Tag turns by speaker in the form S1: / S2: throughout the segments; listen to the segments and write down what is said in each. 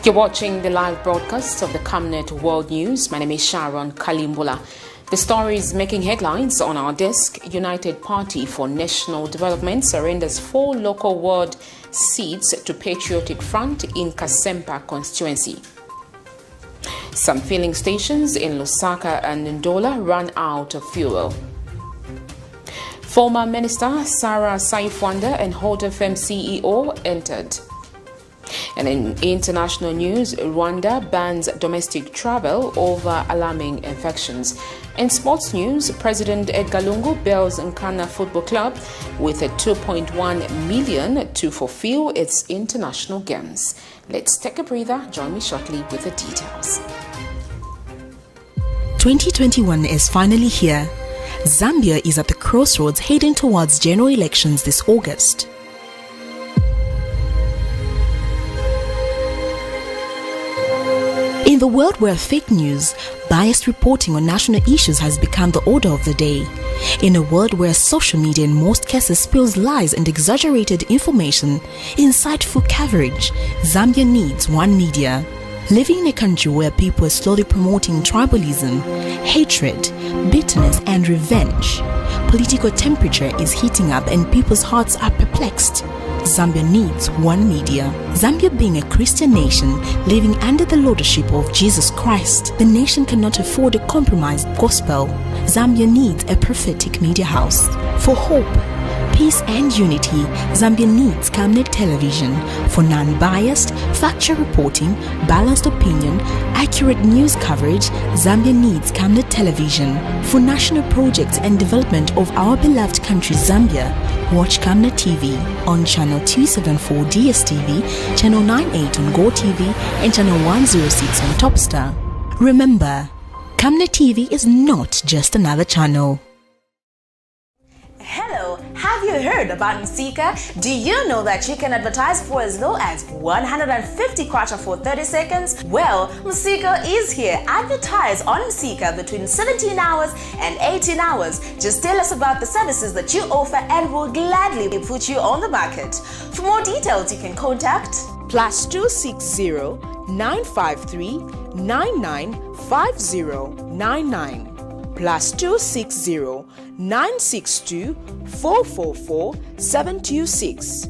S1: You're watching the live broadcast of the Camnet World News. My name is Sharon Kalimbola. The stories making headlines on our desk. United Party for National Development surrenders 4 local ward seats to Patriotic Front in KASEMPA constituency. Some filling stations in Lusaka and NDOLA ran out of fuel. Former Minister SARA SAYIFWANDA and Hot FM CEO entered. And in international news, Rwanda bans domestic travel over alarming infections. In sports news, President EDGAR LUNGU bails NKANA Football Club with a 2.1 million to fulfill its international games. Let's take a breather. Join me shortly with the details.
S2: 2021 is finally here. Zambia is at the crossroads heading towards general elections this August. In the world where fake news, biased reporting on national issues has become the order of the day. In a world where social media in most cases spills lies and exaggerated information, insightful coverage, Zambia needs one media. Living in a country where people are slowly promoting tribalism, hatred, bitterness and revenge, political temperature is heating up and people's hearts are perplexed. Zambia needs one media. Zambia being a Christian nation living under the lordship of Jesus Christ, the nation cannot afford a compromised gospel. Zambia needs a prophetic media house. For hope, peace and unity, Zambia needs Camnet television for non-biased, factual reporting, balanced opinion, accurate news coverage. Zambia needs Camnet television for national projects and development of our beloved country Zambia. Watch Camnet TV on channel 274 DSTV, channel 98 on Go TV, and channel 106 on Topstar. Remember, Camnet TV is not just another channel.
S3: Hello, have you heard about MultiParty? Do you know that you can advertise for as low as 150 kwacha for 30 seconds? Well, MultiParty is here. Advertise on MultiParty between 17 hours and 18 hours. Just tell us about the services that you offer and we'll gladly put you on the market. For more details, you can contact
S2: +260 953 995099. +260 962 444 726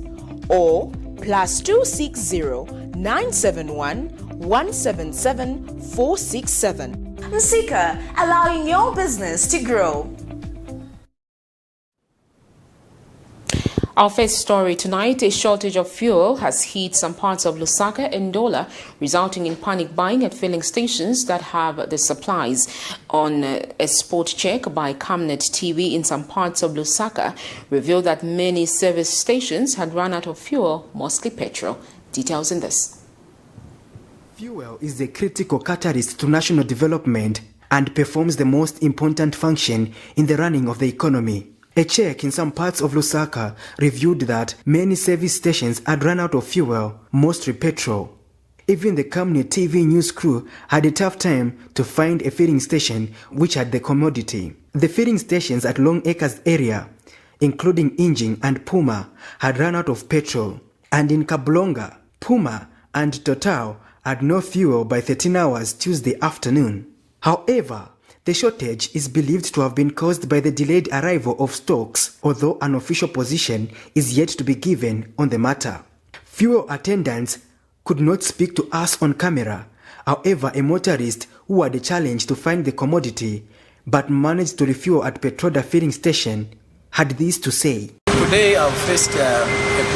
S2: or +260 971 177 467.
S3: MultiParty, allowing your business to grow.
S1: Our first story tonight, a shortage of fuel has hit some parts of Lusaka and NDOLA, resulting in panic buying at filling stations that have the supplies. On a spot check by Camnet TV in some parts of Lusaka revealed that many service stations had run out of fuel, mostly petrol. Details in this.
S4: Fuel is a critical catalyst to national development and performs the most important function in the running of the economy. A check in some parts of Lusaka revealed that many service stations had run out of fuel, mostly petrol. Even the Camnet TV news crew had a tough time to find a filling station which had the commodity. The filling stations at Long Acres area, including Injing and Puma, had run out of petrol. And in Kablonga, Puma and Total had no fuel by 13 hours Tuesday afternoon. However, the shortage is believed to have been caused by the delayed arrival of stocks, although an official position is yet to be given on the matter. Fuel attendants could not speak to us on camera. However, a motorist who had a challenge to find the commodity but managed to refuel at Petroda filling station had this to say.
S5: Today I've faced a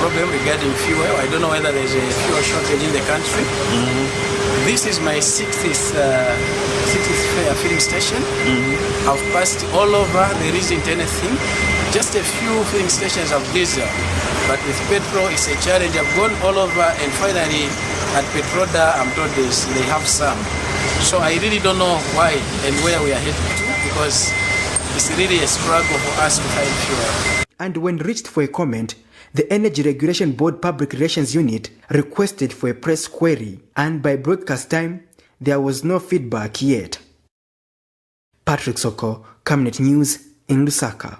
S5: problem regarding fuel. I don't know whether there's a fuel shortage in the country. This is my 60th filling station. I've passed all over, there isn't anything. Just a few filling stations have diesel, but with petrol it's a challenge. I've gone all over and finally at Petroda I'm told they have some. So I really don't know why and where we are headed to, because it's really a struggle for us to find fuel.
S4: And when reached for a comment, the Energy Regulation Board Public Relations Unit requested for a press query, and by broadcast time, there was no feedback yet. Patrick Soko, Camnet News in Lusaka.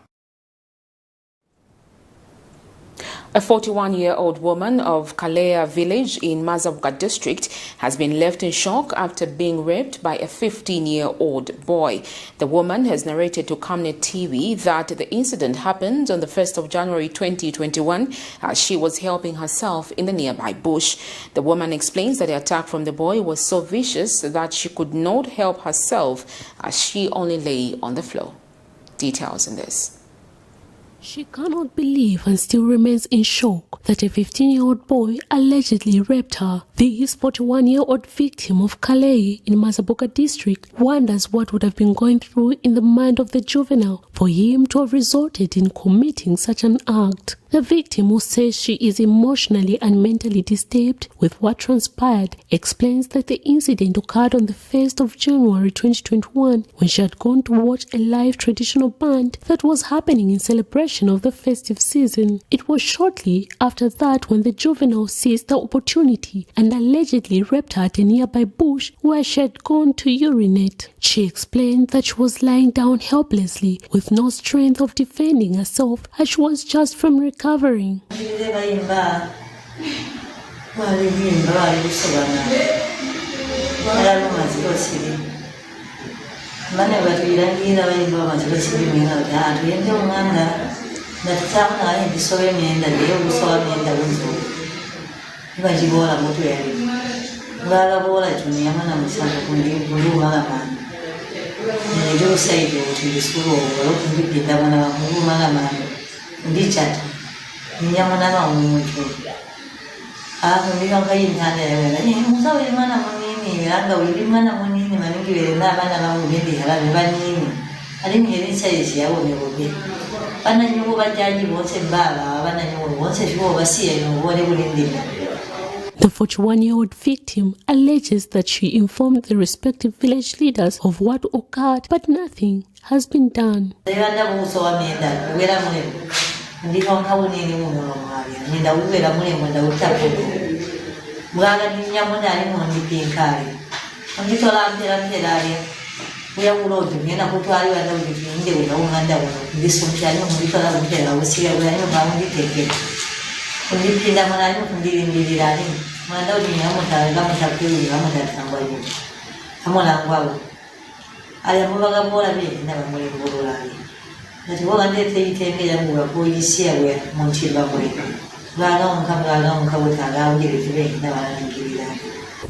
S1: A 41-year-old woman of Kalea village in Mazabuka district has been left in shock after being raped by a 15-year-old boy. The woman has narrated to Camnet TV that the incident happened on the 1st of January 2021 as she was helping herself in the nearby bush. The woman explains that the attack from the boy was so vicious that she could not help herself as she only lay on the floor. Details in this.
S6: She cannot believe and still remains in shock that a 15-year-old boy allegedly raped her. This 41-year-old victim of Kalei in Mazabuka district wonders what would have been going through in the mind of the juvenile for him to have resorted in committing such an act. The victim, who says she is emotionally and mentally disturbed with what transpired, explains that the incident occurred on the 1st of January 2021 when she had gone to watch a live traditional band that was happening in celebration of the festive season. It was shortly after that when the juvenile seized the opportunity and allegedly raped her at a nearby bush where she had gone to urinate. She explained that she was lying down helplessly with no strength of defending herself as she was just from recovering. The 41-year-old victim alleges that she informed the respective village leaders of what occurred, but nothing has been done.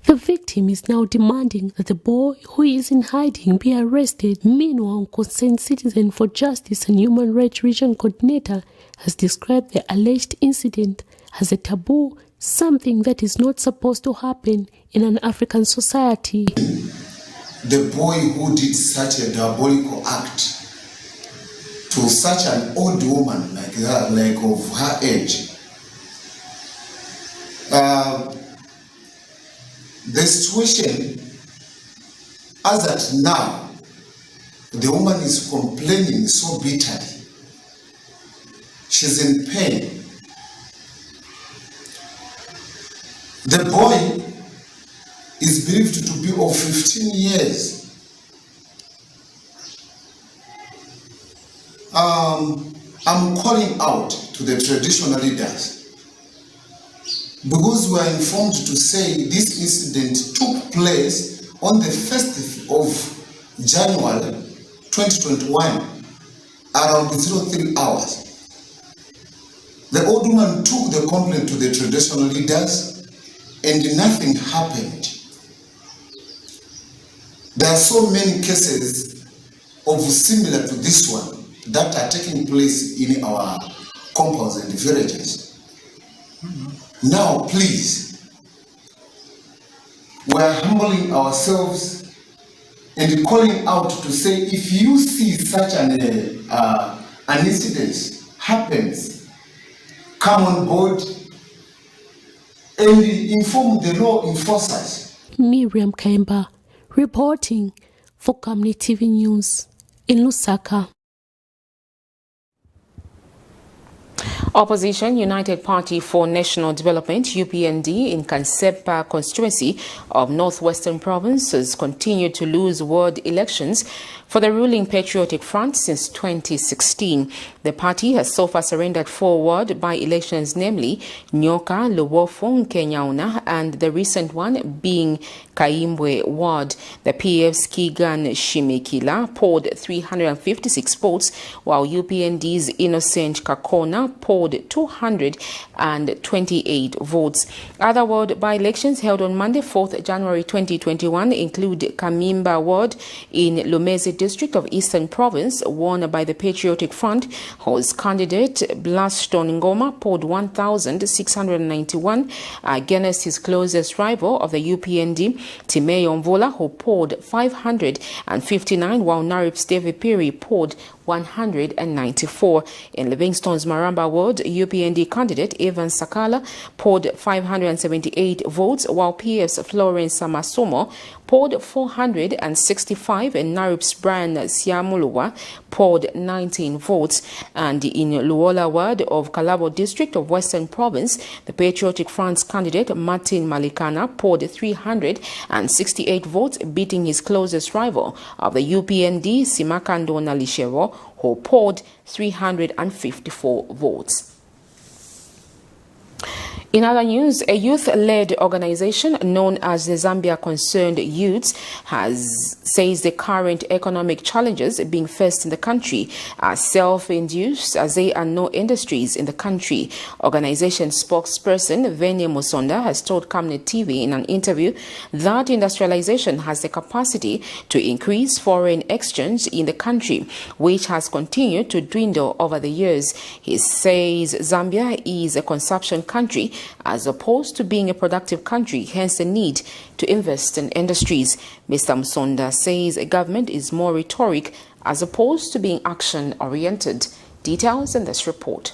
S6: The victim is now demanding that the boy who is in hiding be arrested. Meanwhile, Concerned Citizen for Justice and Human Rights Region Coordinator has described the alleged incident as a taboo, something that is not supposed to happen in an African society.
S7: The boy who did such a diabolical act to such an old woman like that, like of her age, the situation as at now, the woman is complaining so bitterly. She's in pain. The boy is believed to be of 15 years. I'm calling out to the traditional leaders because we are informed to say this incident took place on the 1st of January 2021 around 03 hours. The old woman took the complaint to the traditional leaders and nothing happened. There are so many cases of similar to this one that are taking place in our compounds and villages. Now, please, we are humbling ourselves and calling out to say, if you see such an incident happens, come on board and inform the law enforcers.
S6: Miriam Kemba reporting for Camnet TV News in Lusaka.
S1: Opposition United Party for National Development UPND in KASEMPA constituency of Northwestern Province has continued to lose ward elections For the ruling Patriotic Front since 2016, the party has so far surrendered 4 ward by-elections, namely Nyoka, Luwofu, Kenyauna, and the recent one being Kaimbwe ward. The PF's Kigan Shimikila polled 356 votes, while UPND's Innocent Kakona polled 228 votes. Other ward by-elections held on Monday, 4th January 2021 include Kamimba ward in Lumezi district of Eastern Province, won by the Patriotic Front, whose candidate Blaston Ngoma polled 1,691 against his closest rival of the UPND, Timeyo Mvola, who polled 559, while Narip's David Piri polled 194. In Livingstone's Maramba ward, UPND candidate Evan Sakala polled 578 votes, while PF's Florence Samasumo polled 465, and Narip's Brian Siamulua polled 19 votes. And in Luola ward of Kalabo district of Western Province, the Patriotic Front's candidate Martin Malikana polled 368 votes, beating his closest rival of the UPND, Simakando Nalishevo, who polled 354 votes. In other news, a youth-led organization known as the Zambia Concerned Youths says the current economic challenges being faced in the country are self-induced, as there are no industries in the country. Organization spokesperson Vene Musonda has told Camnet TV in an interview that industrialization has the capacity to increase foreign exchange in the country, which has continued to dwindle over the years. He says Zambia is a consumption country as opposed to being a productive country, hence the need to invest in industries. Mr. Msonda says a government is more rhetoric as opposed to being action-oriented. Details in this report.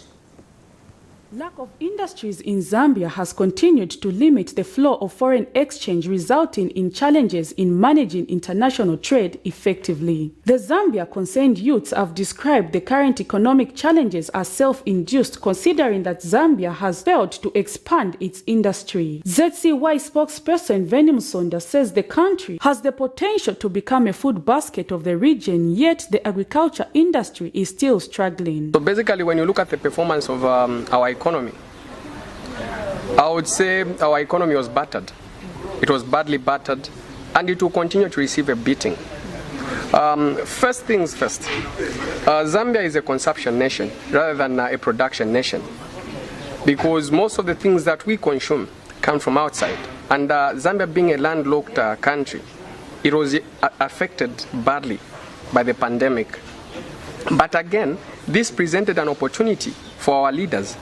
S8: Lack of industries in Zambia has continued to limit the flow of foreign exchange, resulting in challenges in managing international trade effectively. The Zambia Concerned Youths have described the current economic challenges as self-induced, considering that Zambia has failed to expand its industry. ZCY spokesperson Veni Musonda says the country has the potential to become a food basket of the region, yet the agriculture industry is still struggling.
S9: So basically, when you look at the performance of our economy, I would say our economy was battered. It was badly battered, and it will continue to receive a beating. First things first, Zambia is a consumption nation rather than a production nation, because most of the things that we consume come from outside. And Zambia being a landlocked country, it was affected badly by the pandemic. But again, this presented an opportunity for our leaders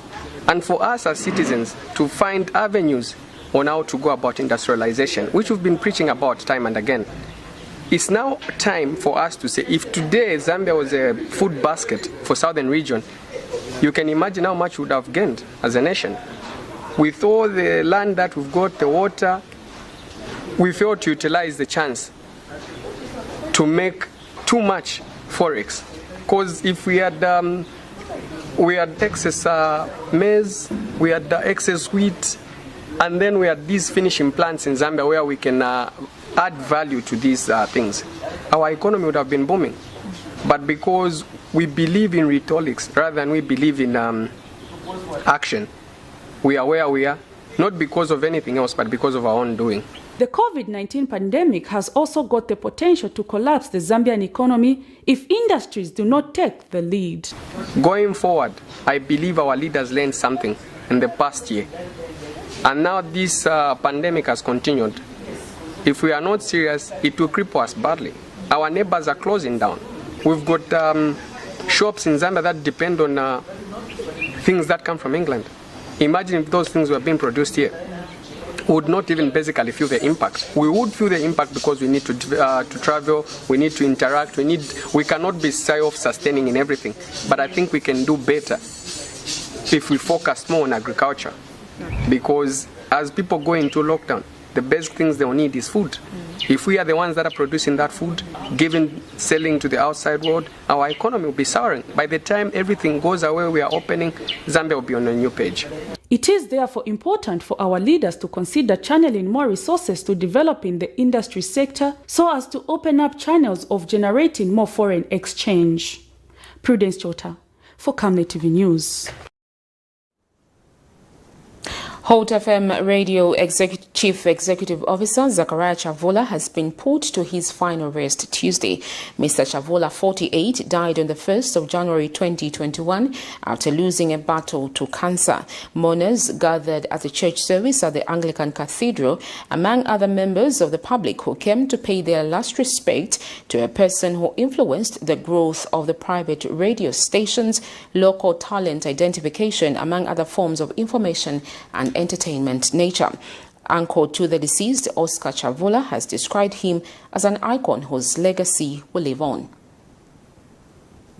S9: and for us as citizens to find avenues on how to go about industrialization, which we've been preaching about time and again. It's now time for us to say, if today Zambia was a food basket for southern region, you can imagine how much we would have gained as a nation. With all the land that we've got, the water, we failed to utilize the chance to make too much forex. Because if we had excess maize, we had excess wheat, and then we had these finishing plants in Zambia where we can add value to these things, our economy would have been booming. But because we believe in rhetorics rather than we believe in action, we are where we are, not because of anything else, but because of our own doing.
S8: The COVID-19 pandemic has also got the potential to collapse the Zambian economy if industries do not take the lead.
S9: Going forward, I believe our leaders learned something in the past year. And now this pandemic has continued. If we are not serious, it will cripple us badly. Our neighbors are closing down. We've got shops in Zambia that depend on things that come from England. Imagine if those things were being produced here. We would not even basically feel the impact. We would feel the impact because we need to travel, we need to interact, we cannot be self-sustaining in everything. But I think we can do better if we focus more on agriculture. Because as people go into lockdown, the best things they'll need is food. If we are the ones that are producing that food, selling to the outside world, our economy will be souring. By the time everything goes away, we are opening, Zambia will be on a new page.
S8: It is therefore important for our leaders to consider channeling more resources to developing the industry sector so as to open up channels of generating more foreign exchange. Prudence Chota for Camnet TV News.
S1: Holt FM Radio Chief Executive Officer Zachariah Chavola has been put to his final rest Tuesday. Mr. Chavola, 48, died on the 1st of January 2021 after losing a battle to cancer. Mourners gathered at a church service at the Anglican Cathedral, among other members of the public who came to pay their last respect to a person who influenced the growth of the private radio stations, local talent identification, among other forms of information and entertainment nature. Uncle to the deceased, Oscar Chavola, has described him as an icon whose legacy will live on.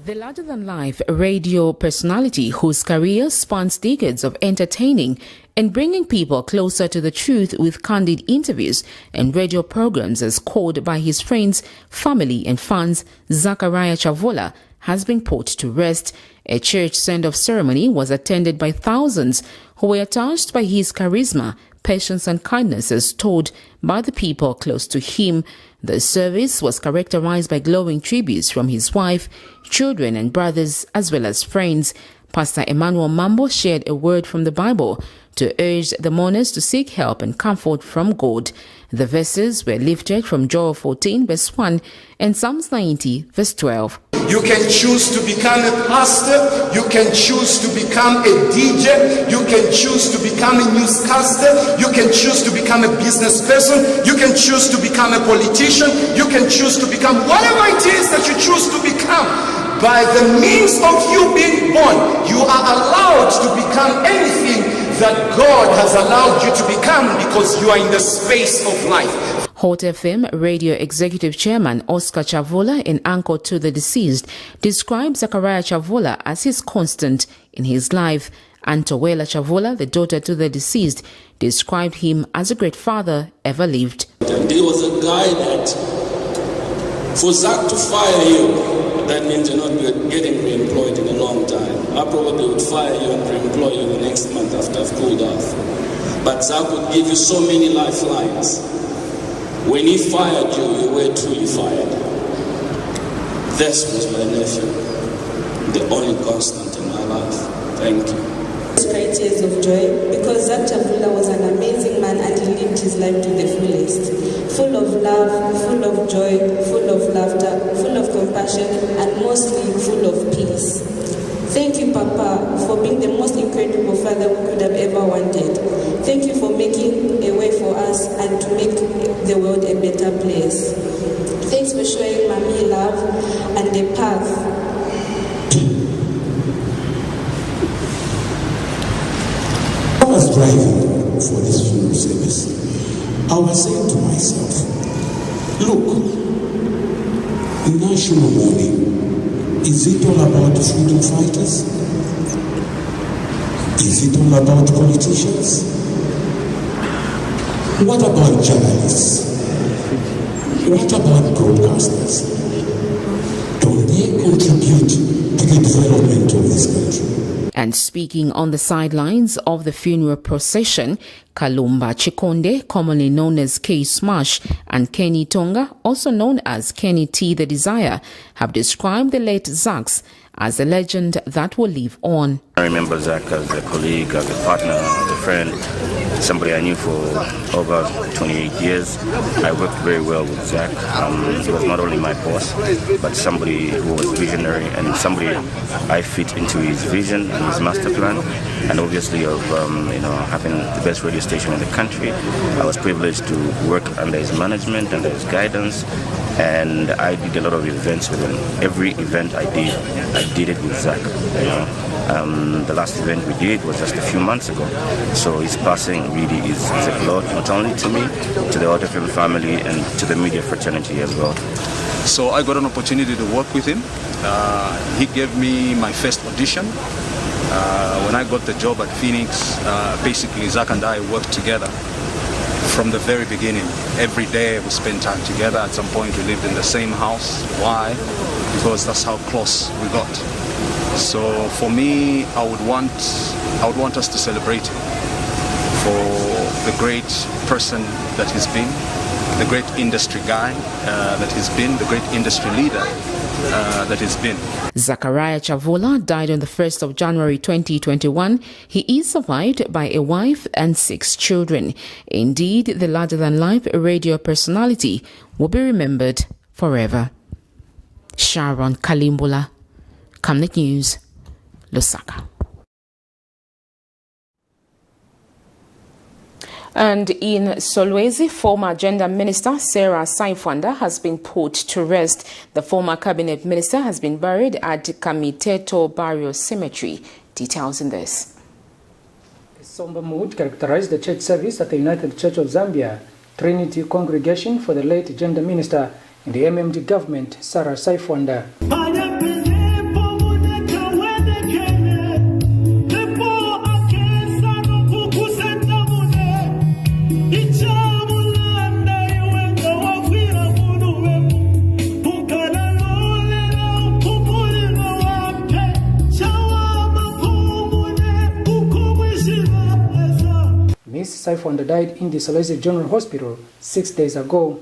S1: The larger-than-life radio personality whose career spans decades of entertaining and bringing people closer to the truth with candid interviews and radio programs as called by his friends, family and fans, Zachariah Chavola has been put to rest. A church send-off ceremony was attended by thousands who were touched by his charisma, patience and kindness as told by the people close to him. The service was characterized by glowing tributes from his wife, children and brothers as well as friends. Pastor Emmanuel Mambo shared a word from the Bible to urge the mourners to seek help and comfort from God. The verses were lifted from Joel 14 verse 1 and Psalms 90 verse 12.
S10: You can choose to become a pastor, you can choose to become a DJ, you can choose to become a newscaster, you can choose to become a business person, you can choose to become a politician, you can choose to become whatever it is that you choose to become. By the means of you being born, you are allowed to become anything that God has allowed you to become because you are in the space of life.
S1: Holt FM Radio Executive Chairman Oscar Chavola, an uncle to the deceased, described Zachariah Chavola as his constant in his life. Antowela Chavola, the daughter to the deceased, described him as a great father ever lived.
S11: And he was a guy that, for Zach to fire you, that means you're not getting re-employed in a long time. I probably would fire you and re-employ you the next month after I've cooled off. But Zach would give you so many lifelines. When he fired you, you were truly fired. This was my nephew, the only constant in my life. Thank you.
S12: Great tears of joy because Zach Chavola was an amazing man and he lived his life to the fullest. Full of love, full of joy, full of laughter, full of compassion and mostly full of peace. Thank you, Papa, for being the most incredible father we could have ever wanted. Thank you for making a way for us and to make the world a better place. Thanks for showing Mommy love and the path.
S13: I was driving for this funeral service. I was saying to myself, look, national mourning, is it all about freedom fighters? Is it all about politicians? What about journalists? What about broadcasters? Don't they contribute to the development of this country?
S1: And speaking on the sidelines of the funeral procession, Kalumba Chikonde, commonly known as K Smash, and Kenny Tonga, also known as Kenny T the Desire, have described the late Zax as a legend that will live on.
S14: I remember Zach as a colleague, as a partner, as a friend, somebody I knew for over 28 years. I worked very well with Zach. He was not only my boss, but somebody who was visionary and somebody I fit into his vision and his master plan. And obviously of having the best radio station in the country, I was privileged to work under his management, under his guidance, and I did a lot of events with him. Every event I did it with Zach. The last event we did was just a few months ago. So his passing really is a lot, not only to me, to the Holt FM family and to the media fraternity as well.
S15: So I got an opportunity to work with him. He gave me my first audition. When I got the job at Phoenix, basically Zach and I worked together from the very beginning. Every day we spent time together. At some point we lived in the same house. Why? Because that's how close we got. So for me, I would want us to celebrate him for the great person that he's been, the great industry guy that he's been, the great industry leader that he's been.
S1: Zachariah Chavula died on the 1st of January 2021. He is survived by a wife and 6 children. Indeed, the larger-than-life radio personality will be remembered forever. Sharon Kalimbula, Camnet News, Lusaka. And in Solwezi, former Gender Minister SARA SAYIFWANDA has been put to rest. The former Cabinet Minister has been buried at Kamiteto Burial Cemetery. Details in this.
S16: A somber mood characterized the church service at the United Church of Zambia Trinity Congregation for the late Gender Minister in the MMD government, SARA SAYIFWANDA. Ms. SAYIFWANDA died in the Solwezi General Hospital 6 days ago.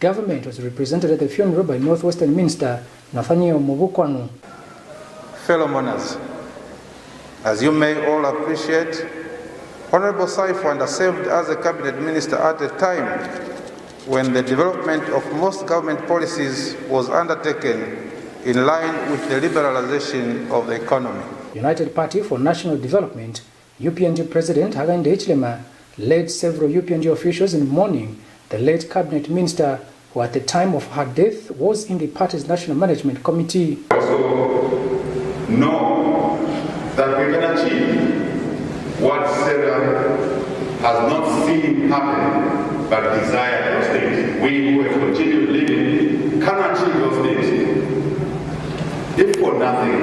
S16: Government was represented at the funeral by Northwestern Minister Nathaniel Mubukwanu.
S17: Fellow mourners, as you may all appreciate, Honorable SAYIFWANDA served as a cabinet minister at a time when the development of most government policies was undertaken in line with the liberalization of the economy.
S16: United Party for National Development, UPND President Hakainde Hichilema led several UPND officials in mourning the late cabinet minister who at the time of her death was in the party's National Management Committee.
S18: Also know that we can achieve what SARA has not seen happen but desire those things. We who have continued living can achieve those things. If for nothing,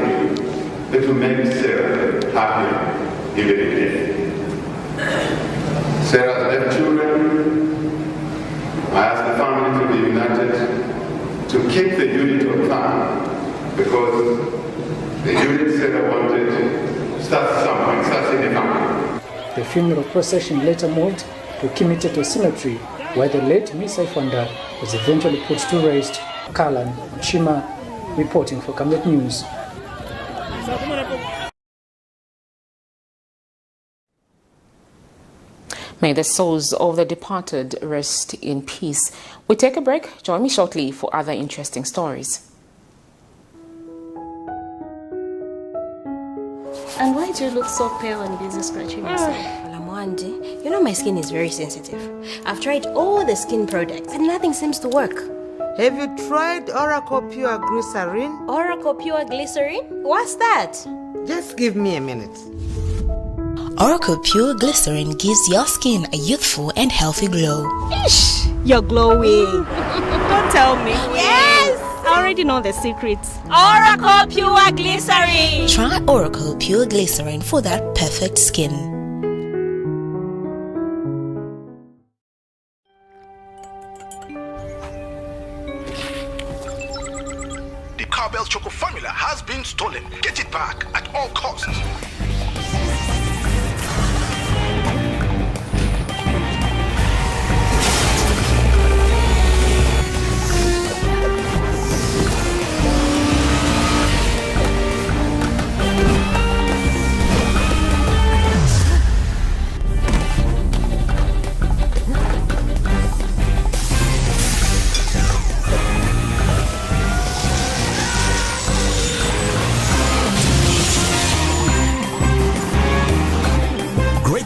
S18: it will make SARA happy even in death. SARA's left children. I ask the family to be united, to keep the unit of family, because the unit SARA wanted starts somewhere, starts in the family.
S16: The funeral procession later moved to Kamiteto Cemetery, where the late Ms. SAYIFWANDA was eventually put to rest. Kalan Chima reporting for Camnet News.
S1: May the souls of the departed rest in peace. We take a break. Join me shortly for other interesting stories.
S19: And why do you look so pale and busy scratching yourself?
S20: Lamwandi, you know my skin is very sensitive. I've tried all the skin products and nothing seems to work.
S21: Have you tried Oracle Pure Glycerin?
S20: Oracle Pure Glycerin? What's that?
S21: Just give me a minute.
S2: Oracle Pure Glycerin gives your skin a youthful and healthy glow.
S19: Ish, you're glowing. Don't tell me.
S20: Yes!
S19: I already know the secrets. Oracle Pure Glycerin.
S2: Try Oracle Pure Glycerin for that perfect skin.
S22: The Cowbell Choco formula has been stolen. Get it back at all costs.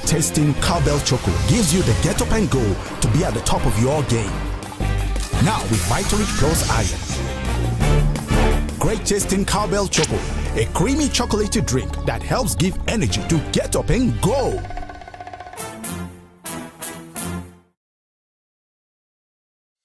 S23: Tasting Cowbell Choco gives you the get up and go to be at the top of your game. Now with Vitality Plus Iron. Great tasting Cowbell Choco, a creamy chocolatey drink that helps give energy to get up and go.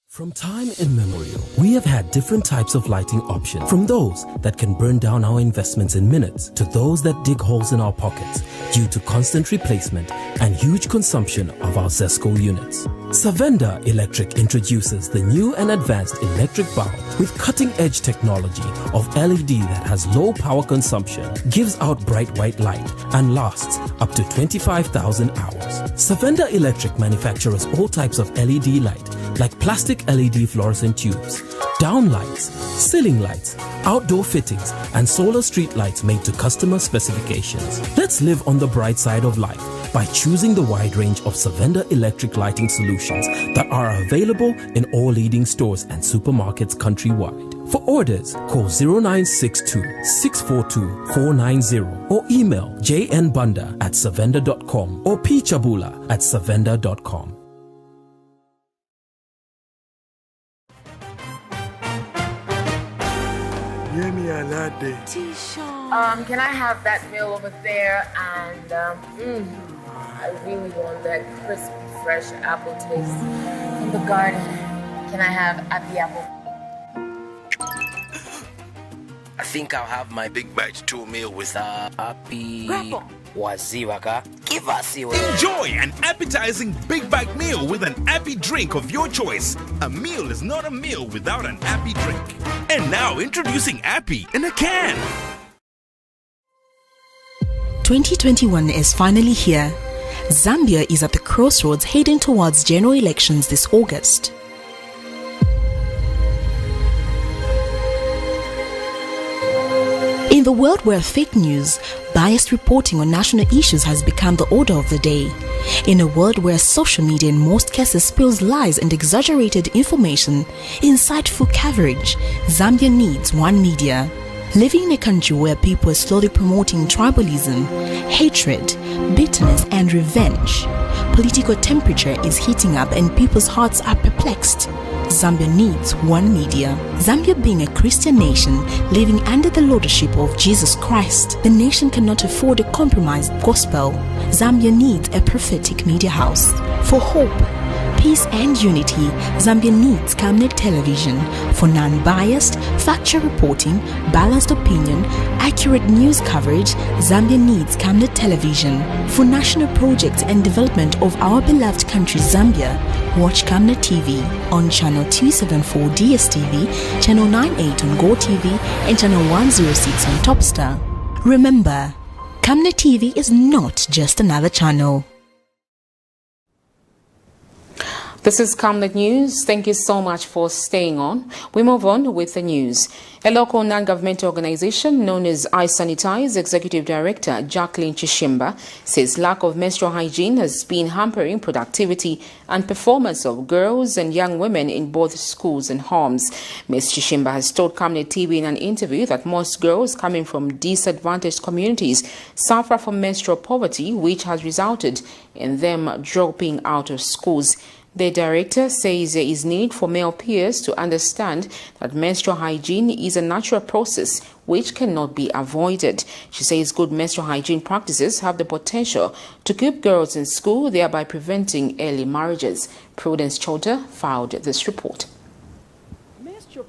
S3: From time immemorial, we have had different types of lighting options, from those that can burn down our investments in minutes to those that dig holes in our pockets due to constant replacement and huge consumption of our ZESCO units. Savenda Electric introduces the new and advanced electric bulb with cutting-edge technology of LED that has low power consumption, gives out bright white light, and lasts up to 25,000 hours. Savenda Electric manufactures all types of LED light, like plastic LED fluorescent tubes, down lights, ceiling lights, outdoor fittings, and solar street lights made to customer specifications. Let's live on the bright side of life by choosing the wide range of Savenda electric lighting solutions that are available in all leading stores and supermarkets countrywide. For orders, call 0962 642 490 or email jnbanda@savenda.com or pchabula@savenda.com.
S4: Can I have that meal over there? And I really want that crisp, fresh apple taste from the garden. Can I have happy apple?
S5: I think I'll have my big bite 2 meal with happy waziwaka. Give us your
S24: enjoy an appetizing big bite meal with an happy drink of your choice. A meal is not a meal without an happy drink. And now introducing Happy in a can.
S2: 2021 is finally here. Zambia is at the crossroads heading towards general elections this August. In the world where fake news, biased reporting on national issues has become the order of the day, in a world where social media in most cases spills lies and exaggerated information, insightful coverage, Zambia needs one media. Living in a country where people are slowly promoting tribalism, hatred, bitterness and revenge, political temperature is heating up and people's hearts are perplexed. Zambia needs one media. Zambia being a Christian nation living under the lordship of Jesus Christ, the nation cannot afford a compromised gospel. Zambia needs a prophetic media house. For hope, peace and unity, Zambia needs Camnet television for non-biased, factual reporting, balanced opinion, accurate news coverage. Zambia needs Camnet television for national projects and development of our beloved country Zambia. Watch Camnet TV on channel 274 DSTV, channel 98 on Go TV, and channel 106 on Topstar. Remember, Camnet TV is not just another channel.
S1: This is Camnet News. Thank you so much for staying on. We move on with the news. A local non-governmental organization known as I Sanitize Executive Director Jacqueline Chishimba says lack of menstrual hygiene has been hampering productivity and performance of girls and young women in both schools and homes. Ms. Chishimba has told Camnet TV in an interview that most girls coming from disadvantaged communities suffer from menstrual poverty, which has resulted in them dropping out of schools. The director says there is need for male peers to understand that menstrual hygiene is a natural process which cannot be avoided. She says good menstrual hygiene practices have the potential to keep girls in school, thereby preventing early marriages. Prudence Chota filed this report.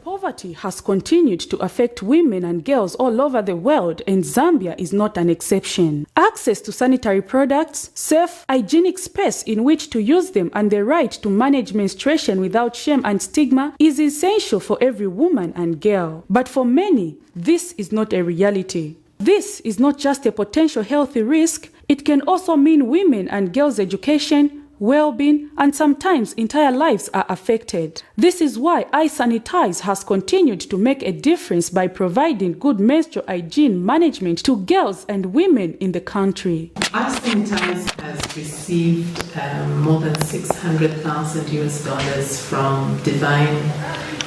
S8: Poverty has continued to affect women and girls all over the world, and Zambia is not an exception. Access to sanitary products, safe, hygienic space in which to use them, and the right to manage menstruation without shame and stigma is essential for every woman and girl. But for many, this is not a reality. This is not just a potential healthy risk, it can also mean women and girls' education, well-being, and sometimes entire lives are affected. This is why I Sanitize has continued to make a difference by providing good menstrual hygiene management to girls and women in the country.
S25: I Sanitize has received more than $600,000 from Divine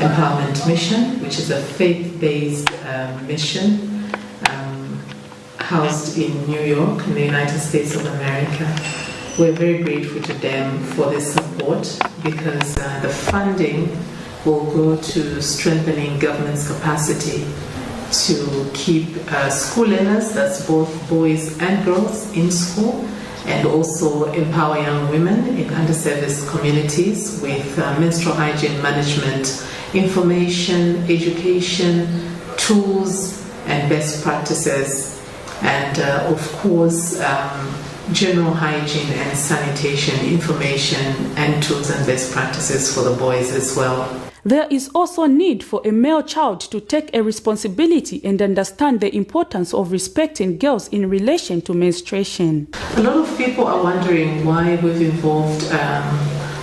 S25: Empowerment Mission, which is a faith-based mission housed in New York in the United States of America. We're very grateful to them for this support because the funding will go to strengthening government's capacity to keep school learners, that's both boys and girls, in school, and also empower young women in underserviced communities with menstrual hygiene management, information, education, tools, and best practices, and of course, general hygiene and sanitation information and tools and best practices for the boys as well.
S8: There is also a need for a male child to take a responsibility and understand the importance of respecting girls in relation to menstruation.
S25: A lot of people are wondering why we've involved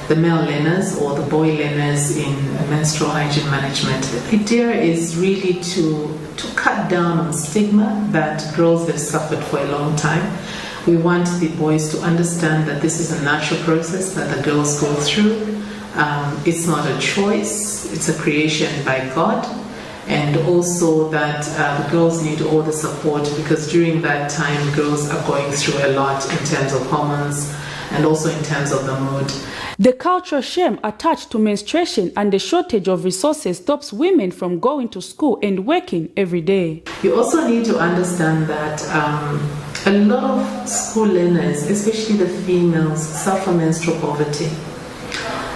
S25: the male learners or the boy learners in menstrual hygiene management. The idea is really to cut down on stigma that girls have suffered for a long time. We want the boys to understand that this is a natural process that the girls go through. It's not a choice, it's a creation by God, and also that the girls need all the support, because during that time girls are going through a lot in terms of hormones and also in terms of the mood.
S8: The cultural shame attached to menstruation and the shortage of resources stops women from going to school and working every day.
S25: You also need to understand that a lot of school learners, especially the females, suffer menstrual poverty.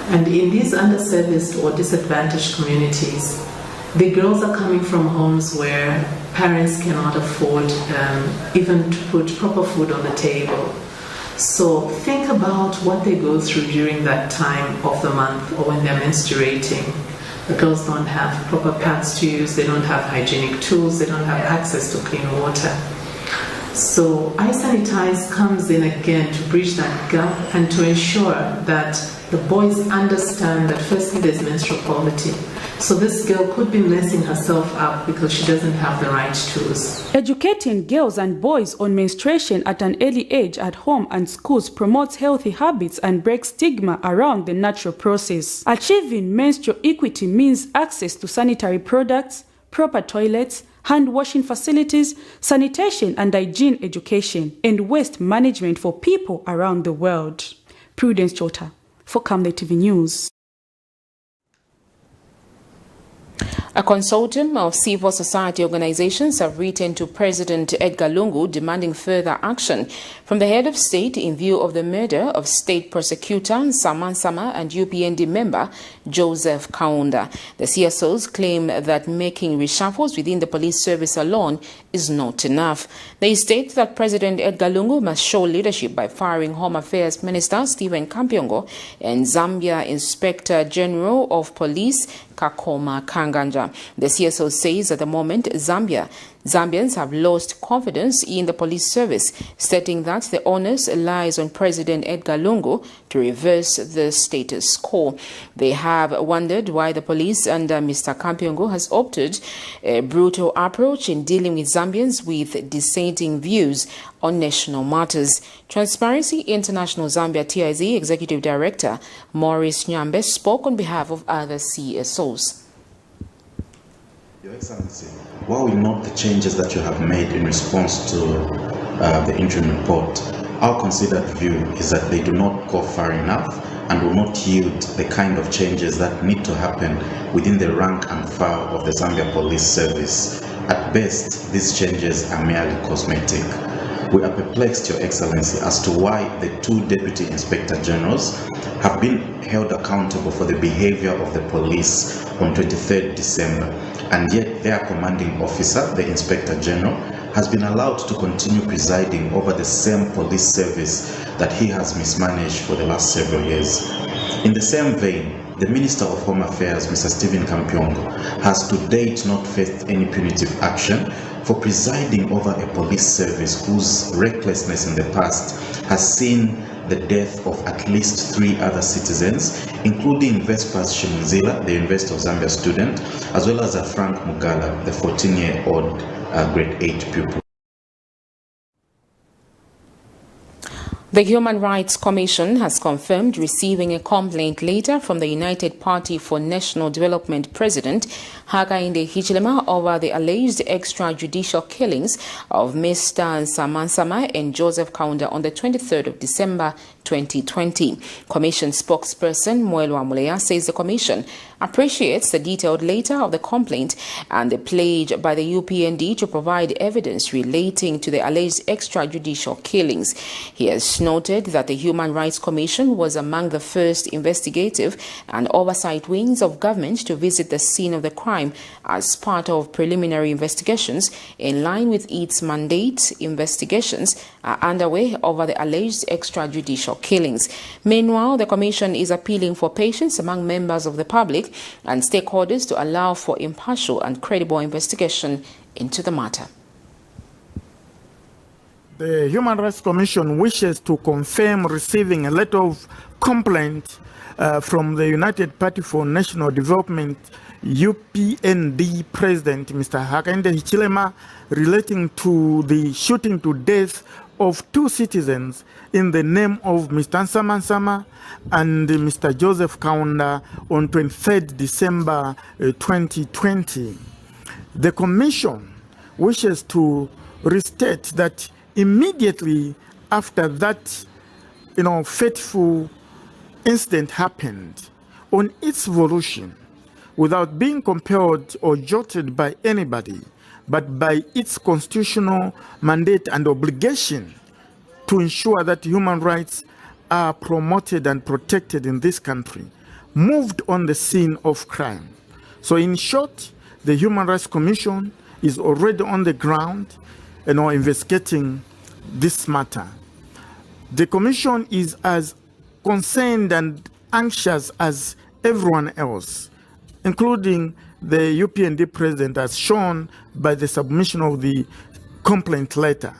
S25: And in these underserviced or disadvantaged communities, the girls are coming from homes where parents cannot afford even to put proper food on the table. So think about what they go through during that time of the month or when they're menstruating. The girls don't have proper pads to use, they don't have hygienic tools, they don't have access to clean water. So iSanitize comes in again to bridge that gap and to ensure that the boys understand that firstly there's menstrual poverty. So this girl could be messing herself up because she doesn't have the right tools.
S8: Educating girls and boys on menstruation at an early age at home and schools promotes healthy habits and breaks stigma around the natural process. Achieving menstrual equity means access to sanitary products, proper toilets, hand washing facilities, sanitation and hygiene education, and waste management for people around the world. Prudence Chota for Camnet TV News.
S1: A consortium of civil society organizations have written to President Edgar Lungu demanding further action from the head of state in view of the murder of state prosecutor Sama and UPND member Joseph Kaunda. The CSOs claim that making reshuffles within the police service alone is not enough. They state that President Edgar Lungu must show leadership by firing Home Affairs Minister Stephen Kampyongo and Zambia Inspector General of Police Kakoma Kanganja. The CSO says at the moment Zambians have lost confidence in the police service, stating that the onus lies on President Edgar Lungu to reverse the status quo. They have wondered why the police under Mr. Kampyongo has opted a brutal approach in dealing with Zambians with dissenting views on national matters. Transparency International Zambia TIZ Executive Director Maurice Nyambe spoke on behalf of other CSOs.
S6: Your Excellency, while we note the changes that you have made in response to the interim report, our considered view is that they do not go far enough and will not yield the kind of changes that need to happen within the rank and file of the Zambia Police Service. At best, these changes are merely cosmetic. We are perplexed, Your Excellency, as to why the two Deputy Inspector Generals have been held accountable for the behavior of the police on 23rd December, and yet their commanding officer, the Inspector General, has been allowed to continue presiding over the same police service that he has mismanaged for the last several years. In the same vein, the Minister of Home Affairs, Mr. Stephen Kampyongo, has to date not faced any punitive action for presiding over a police service whose recklessness in the past has seen the death of at least 3 other citizens, including Vespas Shimunzila, the University of Zambia student, as well as Frank Mugala, the 14-year-old grade 8 pupil.
S1: The Human Rights Commission has confirmed receiving a complaint letter from the United Party for National Development President Hakainde Hichilema over the alleged extrajudicial killings of Mr. Sama and Joseph Kaunda on the 23rd of December 2020. Commission spokesperson Moelwa Muleya says the Commission appreciates the detailed letter of the complaint and the pledge by the UPND to provide evidence relating to the alleged extrajudicial killings. He has noted that the Human Rights Commission was among the first investigative and oversight wings of government to visit the scene of the crime as part of preliminary investigations. In line with its mandate, investigations are underway over the alleged extrajudicial killings. Meanwhile, the Commission is appealing for patience among members of the public and stakeholders to allow for impartial and credible investigation into the matter.
S7: The Human Rights Commission wishes to confirm receiving a letter of complaint from the United Party for National Development UPND President Mr. Hakainde Hichilema relating to the shooting to death of 2 citizens in the name of Mr. Nsama Nsama and Mr. Joseph Kaunda on 23rd December 2020. The Commission wishes to restate that immediately after that, fateful incident happened, on its volition, without being compelled or jolted by anybody, but by its constitutional mandate and obligation to ensure that human rights are promoted and protected in this country, moved on the scene of crime. So in short, the Human Rights Commission is already on the ground investigating this matter. The Commission is as concerned and anxious as everyone else, including the UPND President, as shown by the submission of the complaint letter,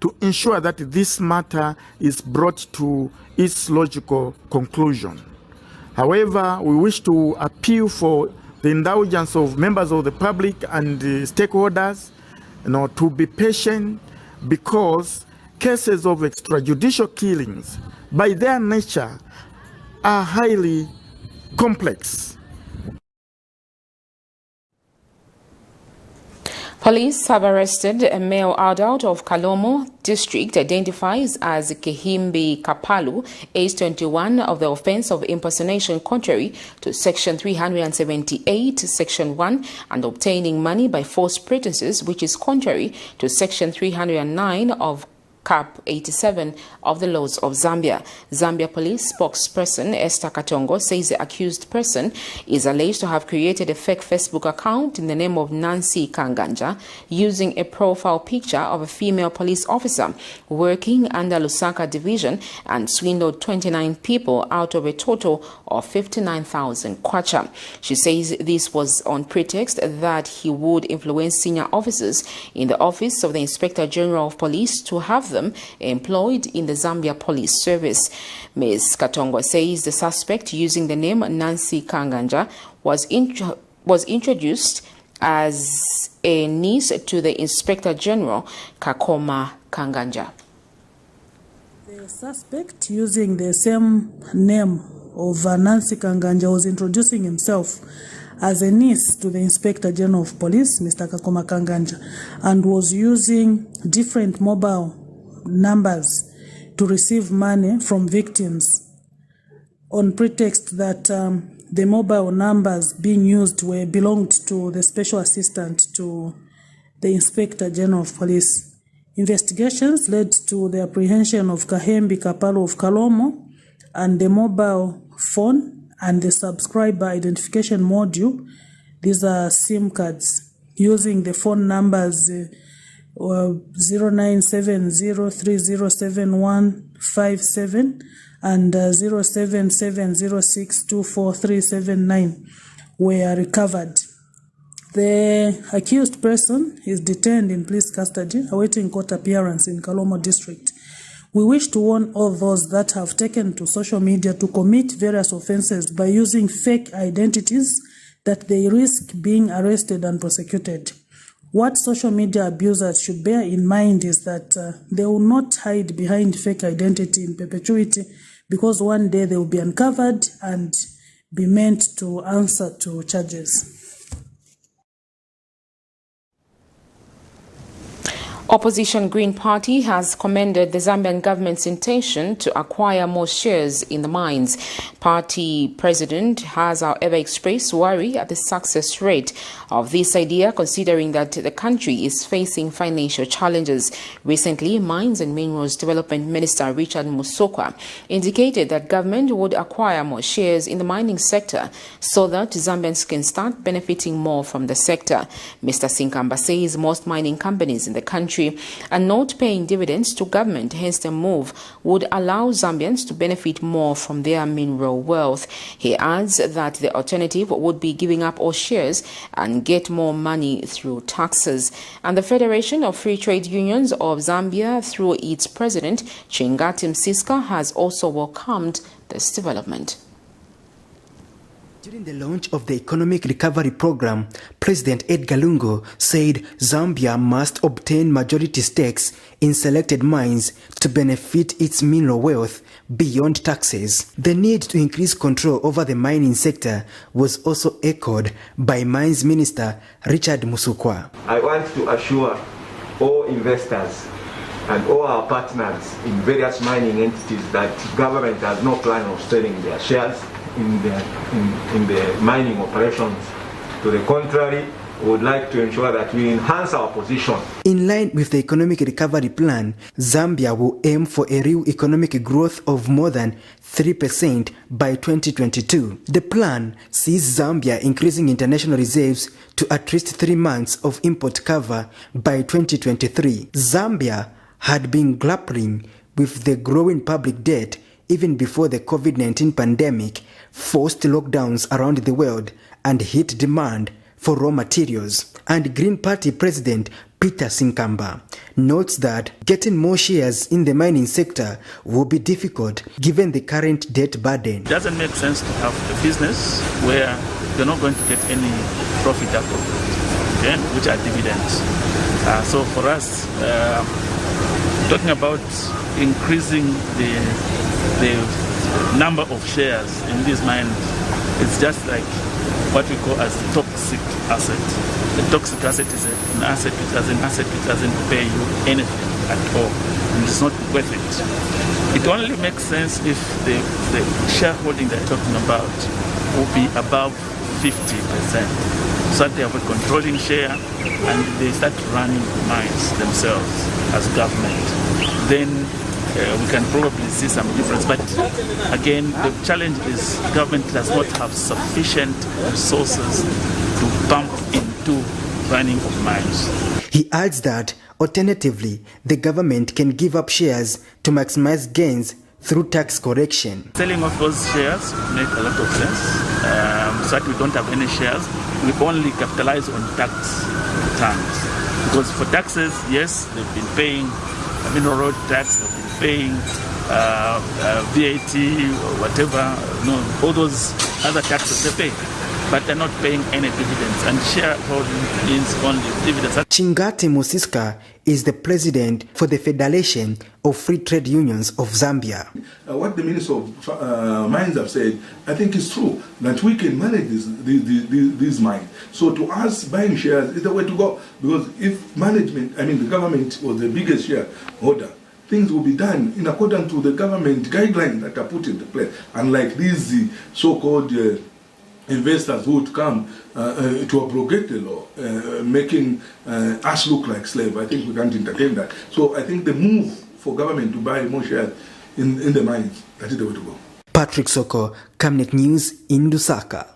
S7: to ensure that this matter is brought to its logical conclusion. However, we wish to appeal for the indulgence of members of the public and stakeholders to be patient, because cases of extrajudicial killings, by their nature, are highly complex.
S1: Police have arrested a male adult of Kalomo district identified as Kehimbi Kapalu, age 21, of the offense of impersonation contrary to Section 378, Section 1, and obtaining money by false pretenses, which is contrary to Section 309 of Cap 87 of the laws of Zambia. Zambia Police spokesperson Esther Katongo says the accused person is alleged to have created a fake Facebook account in the name of Nancy Kanganja, using a profile picture of a female police officer working under LUSAKA division, and swindled 29 people out of a total of 59,000 kwacha. She says this was on pretext that he would influence senior officers in the office of the Inspector General of Police to have them employed in the Zambia Police Service. Ms. Katongo says the suspect, using the name Nancy Kanganja, was introduced as a niece to the Inspector General Kakoma Kanganja.
S9: The suspect, using the same name of Nancy Kanganja, was introducing himself as a niece to the Inspector General of Police, Mr. Kakoma Kanganja, and was using different mobile numbers to receive money from victims on pretext that the mobile numbers being used belonged to the special assistant to the Inspector General of Police. Investigations led to the apprehension of Kahembi Kapalo of Kalomo and the mobile phone and the subscriber identification module. These are SIM cards using the phone numbers 0970307157 and 0770624379 were recovered. The accused person is detained in police custody, awaiting court appearance in Kalomo district. We wish to warn all those that have taken to social media to commit various offenses by using fake identities that they risk being arrested and prosecuted. What social media abusers should bear in mind is that they will not hide behind fake identity in perpetuity, because one day they will be uncovered and be meant to answer to charges.
S1: Opposition Green Party has commended the Zambian government's intention to acquire more shares in the mines. Party president has, however, expressed worry at the success rate of this idea, considering that the country is facing financial challenges. Recently, Mines and Minerals Development Minister Richard Musokwa indicated that government would acquire more shares in the mining sector so that Zambians can start benefiting more from the sector. Mr. Sinkamba says most mining companies in the country are not paying dividends to government, hence the move would allow Zambians to benefit more from their mineral wealth. He adds that the alternative would be giving up all shares and get more money through taxes. And the Federation of Free Trade Unions of Zambia, through its president, Chingati Msiska, has also welcomed this development.
S10: During the launch of the Economic Recovery Program, President EDGAR Lungu said Zambia must obtain majority stakes in selected mines to benefit its mineral wealth beyond taxes. The need to increase control over the mining sector was also echoed by Mines Minister Richard Musokwa.
S11: I want to assure all investors and all our partners in various mining entities that government has no plan of selling their shares in the mining operations. To the contrary, we would like to ensure that we enhance our position.
S10: In line with the Economic Recovery Plan, Zambia will aim for a real economic growth of more than 3% by 2022. The plan sees Zambia increasing international reserves to at least 3 months of import cover by 2023. Zambia had been grappling with the growing public debt even before the COVID-19 pandemic forced lockdowns around the world and hit demand for raw materials. And Green Party President Peter Sinkamba notes that getting more shares in the mining sector will be difficult given the current debt burden.
S12: It doesn't make sense to have a business where you're not going to get any profit out of it, okay, which are dividends. So for us, talking about increasing the number of shares in this mine, it's just like what we call as the toxic asset. The toxic asset is an asset which doesn't pay you anything at all, and it's not worth it. It only makes sense if the shareholding they're talking about will be above 50%, so that they have a controlling share and they start running mines themselves as government. Then we can probably see some difference, but again, the challenge is government does not have sufficient resources to pump into running of mines.
S10: He adds that alternatively, the government can give up shares to maximize gains through tax correction.
S12: Selling off those shares make a lot of sense, so that we don't have any shares. We only capitalize on tax returns, because for taxes, yes, they've been paying mineral road tax, they've been paying VAT or whatever, all those other taxes they pay, but they're not paying any dividends, and shareholding means only dividends.
S10: Chingati Msiska is the president for the Federation of Free Trade Unions of Zambia.
S13: What the Minister of Mines have said, I think is true, that we can manage these mines. So to us, buying shares is the way to go, because if the government was the biggest shareholder, things will be done in accordance to the government guidelines that are put into place, unlike these so-called investors who would come to abrogate the law, making us look like slaves. I think we can't entertain that. So I think the move for government to buy more shares in the mines, that is the way to go.
S10: Patrick Soko, Camnet News in Lusaka.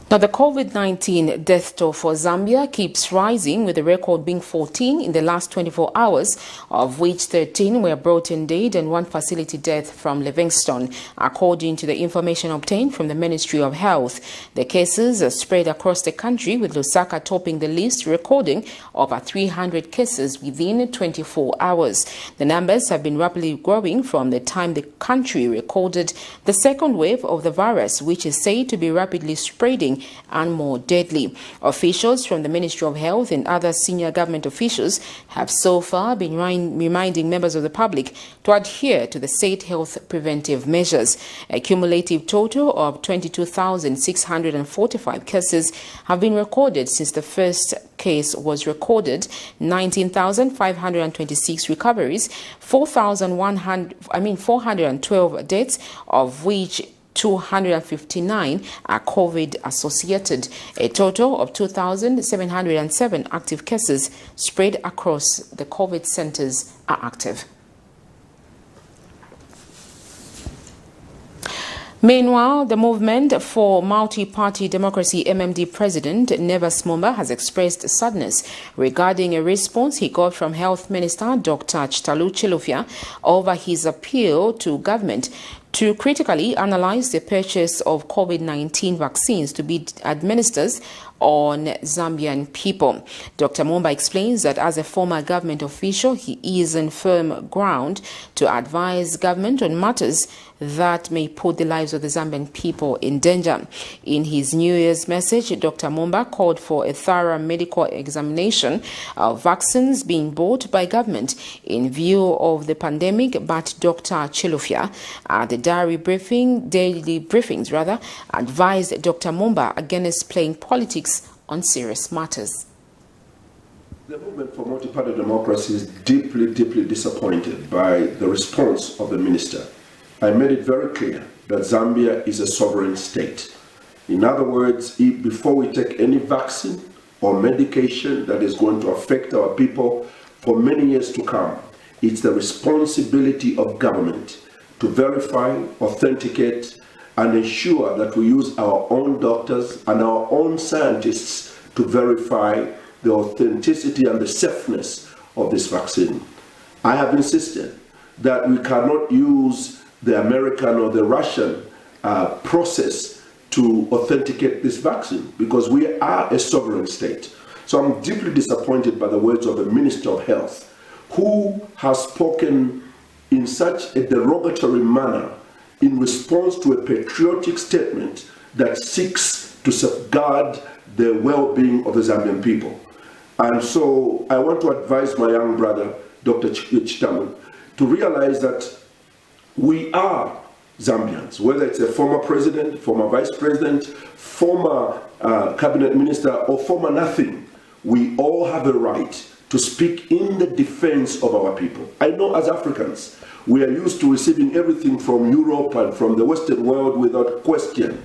S1: Now, the COVID-19 death toll for Zambia keeps rising, with the record being 14 in the last 24 hours, of which 13 were brought in dead and 1 facility death from Livingstone. According to the information obtained from the Ministry of Health, the cases are spread across the country, with Lusaka topping the list, recording over 300 cases within 24 hours. The numbers have been rapidly growing from the time the country recorded the second wave of the virus, which is said to be rapidly spreading life-threatening and more deadly. Officials from the Ministry of Health and other senior government officials have so far been reminding members of the public to adhere to the state health preventive measures. A cumulative total of 22,645 cases have been recorded since the first case was recorded, 19,526 recoveries, 412 deaths, of which 259 are COVID associated. A total of 2,707 active cases spread across the COVID centers are active. Meanwhile, the Movement for MultiParty Democracy MMD President Nevas Mumba has expressed sadness regarding a response he got from Health Minister Dr. Chitalu Chilufya over his appeal to government to critically analyze the purchase of COVID-19 vaccines to be administered on Zambian people. Dr. Mumba explains that as a former government official, he is on firm ground to advise government on matters that may put the lives of the Zambian people in danger. In his New Year's message, Dr. Mumba called for a thorough medical examination of vaccines being bought by government in view of the pandemic, but Dr. Chilufya at the daily briefings advised Dr. Mumba against playing politics on serious matters.
S14: The Movement for Multi-Party Democracy is deeply, deeply disappointed by the response of the minister. I made it very clear that Zambia is a sovereign state. In other words, before we take any vaccine or medication that is going to affect our people for many years to come, it's the responsibility of government to verify, authenticate, and ensure that we use our own doctors and our own scientists to verify the authenticity and the safeness of this vaccine. I have insisted that we cannot use the American or the Russian process to authenticate this vaccine because we are a sovereign state. So I'm deeply disappointed by the words of the Minister of Health, who has spoken in such a derogatory manner in response to a patriotic statement that seeks to safeguard the well-being of the Zambian people. And so I want to advise my young brother, Dr. Chitalu, to realize that we are Zambians, whether it's a former president, former vice president, former cabinet minister, or former nothing. We all have a right to speak in the defense of our people. I know as Africans, we are used to receiving everything from Europe and from the Western world without question.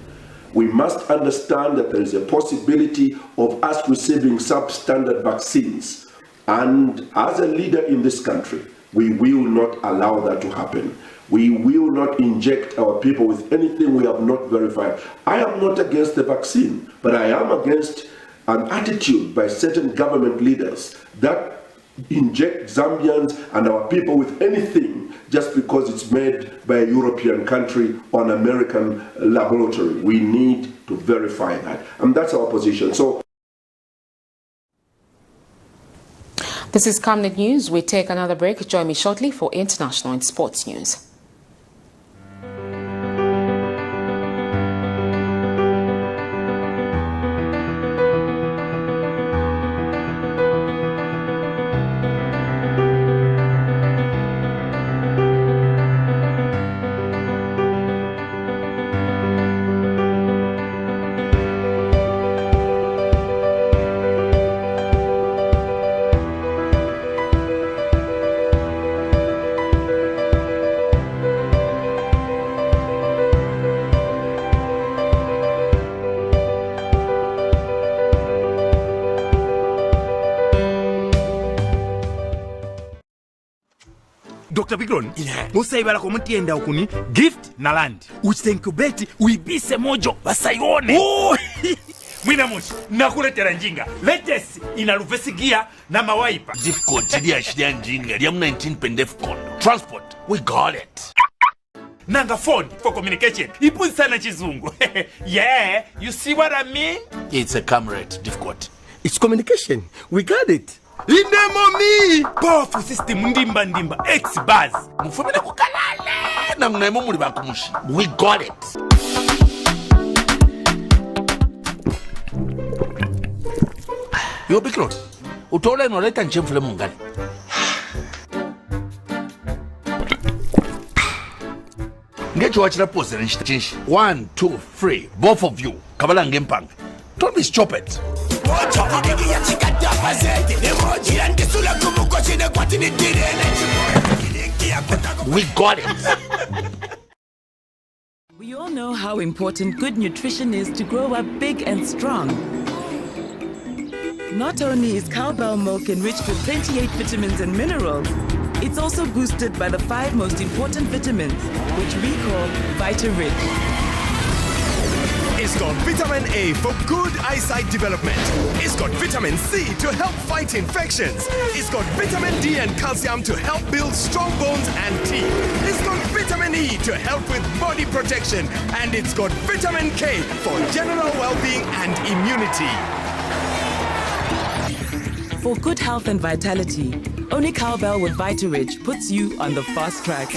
S14: We must understand that there is a possibility of us receiving substandard vaccines. And as a leader in this country, we will not allow that to happen. We will not inject our people with anything we have not verified. I am not against the vaccine, but I am against an attitude by certain government leaders that inject Zambians and our people with anything just because it's made by a European country or an American laboratory. We need to verify that. And that's our position. So
S1: this is Camnet News. We take another break. Join me shortly for international and sports news.
S15: Dr. Bigron, musayibala komutienda okuni gift na land. Uchenkubeti uibise mojo basayone. Oh! Mwina mushi, nakuletera njinga. Latest inaluvesi gear na mawaipa.
S24: Difficult chidi ashidi njinga. Liam 19 pendef kondo. Transport, we got it.
S15: Nanga phone for communication. Ipuzi sana chizungu. Yeah, you see what I mean?
S24: It's a camera, difficult.
S15: It's communication. We got it. Indemoni! Powerful system ndimba X-Buzz.
S24: Mufumile kukalale. Na mnaimo muli bakumushi. We got it.
S15: Yo Bikron, utola inoleta nchemfule mungani. Get you watch the post and change. 1, 2, 3, both of you. Kabala ngempang. Don't be stupid. We got it.
S16: We all know how important good nutrition is to grow up big and strong. Not only is cowbell milk enriched with 28 vitamins and minerals, it's also boosted by the 5 most important vitamins, which we call Vita-Rich.
S17: It's got vitamin A for good eyesight development. It's got vitamin C to help fight infections. It's got vitamin D and calcium to help build strong bones and teeth. It's got vitamin E to help with body protection. And it's got vitamin K for general well-being and immunity.
S16: For good health and vitality, only cowbell with Vita-Rich puts you on the fast track.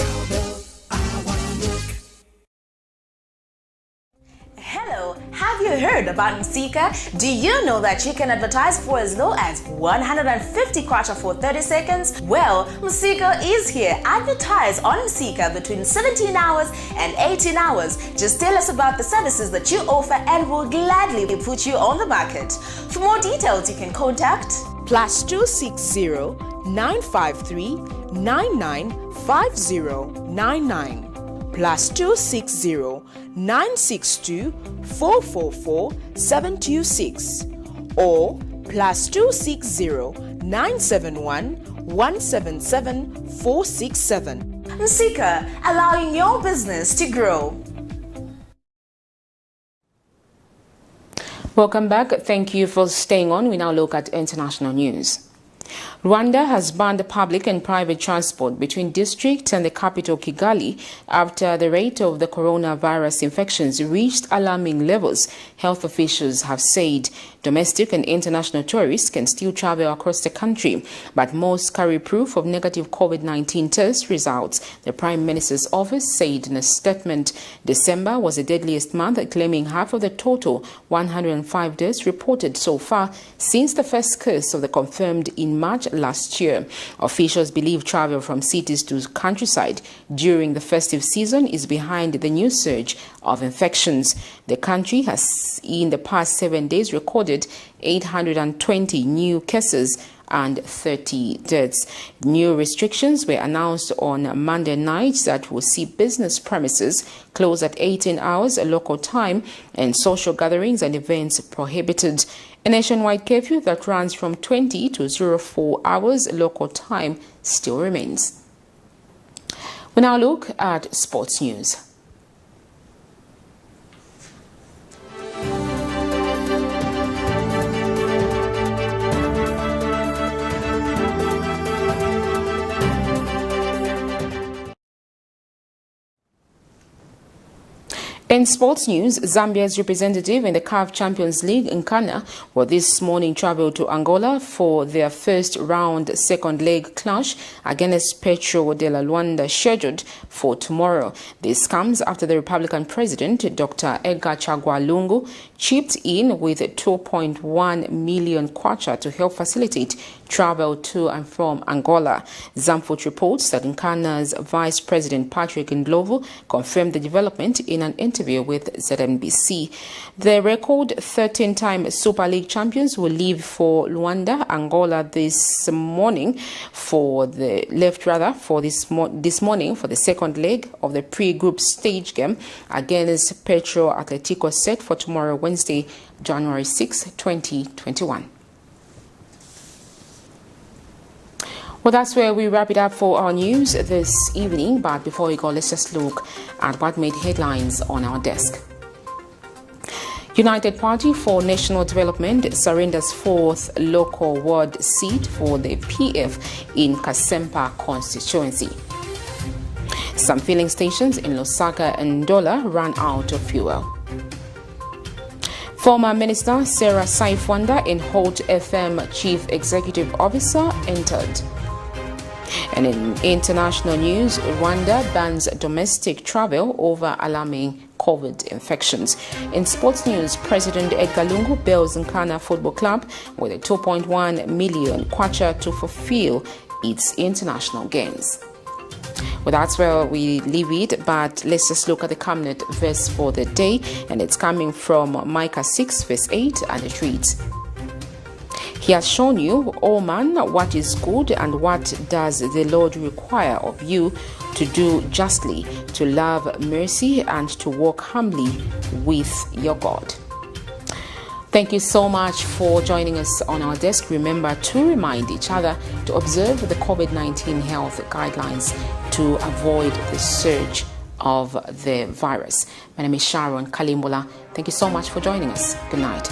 S18: Hello, have you heard about MultiParty? Do you know that you can advertise for as low as 150 kwacha for 30 seconds? Well, MultiParty is here. Advertise on MultiParty between 17 hours and 18 hours. Just tell us about the services that you offer and we'll gladly put you on the market. For more details, you can contact
S2: +260 953 995099 +260 962 444 726 or +260 971 177 467.
S18: MultiParty, allowing your business to grow.
S1: Welcome back. Thank you for staying on. We now look at international news. Rwanda has banned public and private transport between districts and the capital Kigali after the rate of the coronavirus infections reached alarming levels. Health officials have said domestic and international tourists can still travel across the country, but most carry proof of negative COVID-19 test results. The Prime Minister's office said in a statement December was the deadliest month, claiming half of the total 105 deaths reported so far since the first case of the confirmed in March last year. Officials believe travel from cities to countryside during the festive season is behind the new surge of infections. The country has in the past 7 days recorded 820 new cases and 30 deaths. New restrictions were announced on Monday night that will see business premises closed at 18 hours local time and social gatherings and events prohibited. A nationwide curfew that runs from 20 to 04 hours local time still remains. We now look at sports news. In sports news, Zambia's representative in the CAF Champions League, NKANA, will this morning travel to Angola for their first round second leg clash against Petro de la Luanda scheduled for tomorrow. This comes after the Republican President, Dr. EDGAR LUNGU, chipped in with 2.1 million kwacha to help facilitate travel to and from Angola. Zamfut reports that NKANA's Vice President Patrick Ndlovu confirmed the development in an interview with ZNBC. The record 13-time Super League champions will leave for Luanda, Angola this morning for the this morning for the second leg of the pre-group stage game against Petro Atletico set for tomorrow, Wednesday, January 6, 2021. Well, that's where we wrap it up for our news this evening. But before we go, let's just look at what made headlines on our desk. United Party for National Development surrenders 4th local ward seat for the PF in KASEMPA constituency. Some filling stations in LUSAKA and NDOLA ran out of fuel. Former Minister SARA SAYIFWANDA and Holt FM Chief Executive Officer entered. And in international news, Rwanda bans domestic travel over alarming COVID infections. In sports news, President EDGAR LUNGU bails NKANA Football Club with a 2.1 million kwacha to fulfill its international games. Well, that's where we leave it, but let's just look at the Camnet verse for the day, and it's coming from Micah 6 verse 8, and it reads, "He has shown you, O man, what is good, and what does the Lord require of you, to do justly, to love mercy, and to walk humbly with your God." Thank you so much for joining us on our desk. Remember to remind each other to observe the COVID-19 health guidelines to avoid the surge of the virus. My name is Sharon Kalimbola. Thank you so much for joining us. Good night.